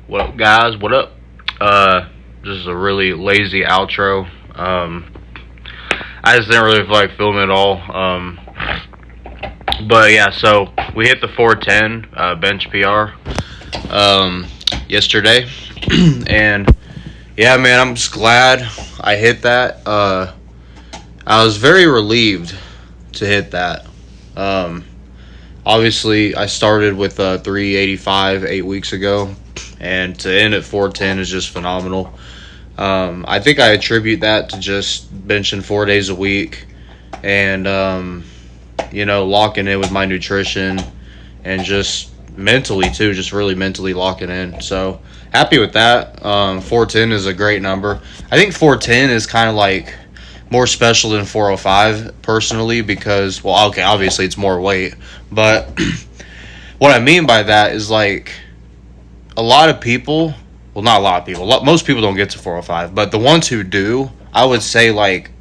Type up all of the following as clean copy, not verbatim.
What up, guys? What up? This is a really lazy outro. I just didn't really feel like filming at all. But yeah, so we hit the 410 bench PR yesterday, and yeah, man, I'm just glad I hit that. I was very relieved to hit that. Obviously, I started with 385 8 weeks ago, and to end at 410 is just phenomenal. I think I attribute that to just benching 4 days a week and, locking in with my nutrition and just mentally, too, just really mentally locking in. So, happy with that. 410 is a great number. I think 410 is kind of like more special than 405 personally because, well, okay, obviously it's more weight, but what I mean by that is like a lot of people, well, not a lot of people, most people don't get to 405, but the ones who do, I would say like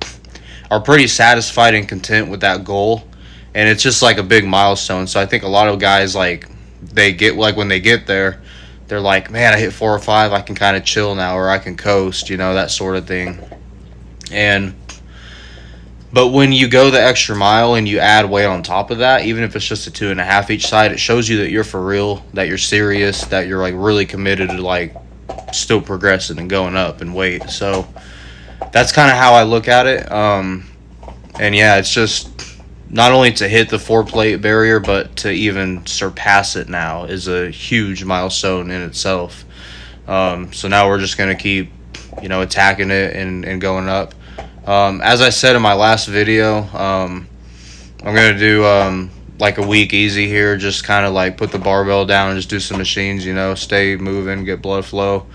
are pretty satisfied and content with that goal, and it's just like a big milestone. So I think a lot of guys like they get like when they get there, they're like, man, I hit 405, I can kind of chill now, or I can coast, that sort of thing. But when you go the extra mile and you add weight on top of that, even if it's just a 2.5 each side, it shows you that you're for real, that you're serious, that you're like really committed to like still progressing and going up in weight. So that's kind of how I look at it. And yeah, it's just not only to hit the 4-plate barrier, but to even surpass it now is a huge milestone in itself. So now we're just going to keep, attacking it and going up. As I said in my last video, I'm going to do like a week easy here, just kind of like put the barbell down and just do some machines, stay moving, get blood flow.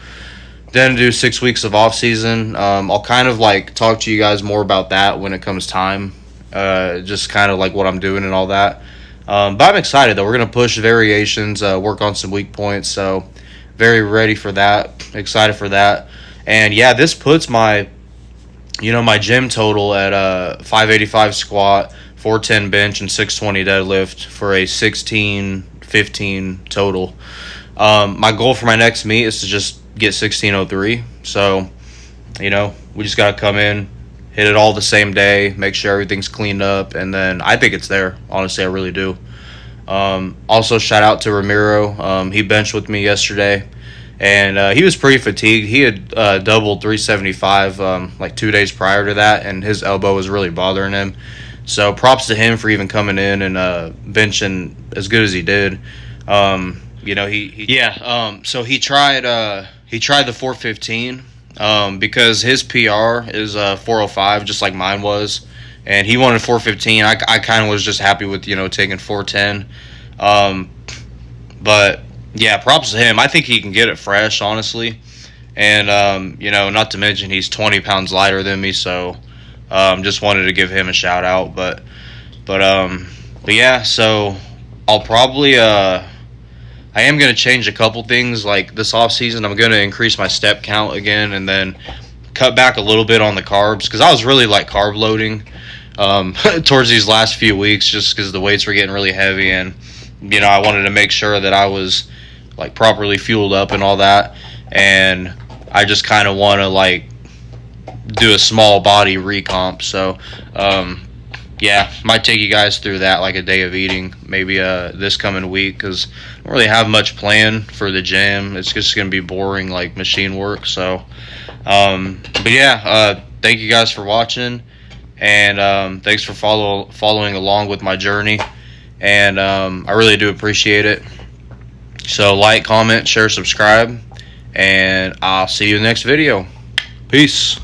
Then do 6 weeks of off season. I'll kind of like talk to you guys more about that when it comes time, just kind of like what I'm doing and all that. But I'm excited though. We're going to push variations, work on some weak points. So very ready for that, excited for that. And yeah, this puts my gym total at 585 squat, 410 bench, and 620 deadlift for a 1615 total. My goal for my next meet is to just get 1603. So, we just got to come in, hit it all the same day, make sure everything's cleaned up, and then I think it's there. Honestly, I really do. Also, shout out to Ramiro. He benched with me yesterday. And he was pretty fatigued. He had doubled 375 like 2 days prior to that, and his elbow was really bothering him. So props to him for even coming in and benching as good as he did. So he tried the 415 because his PR is 405, just like mine was, and he wanted 415. I kind of was just happy with taking 410, but. Yeah, props to him. I think he can get it fresh, honestly. And, not to mention he's 20 pounds lighter than me, so just wanted to give him a shout out. But yeah, so I'll probably, I am going to change a couple things. Like this off season, I'm going to increase my step count again and then cut back a little bit on the carbs because I was really like carb loading towards these last few weeks just because the weights were getting really heavy and, I wanted to make sure that I was like properly fueled up and all that, and I just kind of want to like do a small body recomp. So might take you guys through that, like a day of eating maybe this coming week, because I don't really have much planned for the gym. It's just gonna be boring like machine work. So thank you guys for watching, and thanks for following along with my journey, and I really do appreciate it. So like, comment, share, subscribe, and I'll see you in the next video. Peace.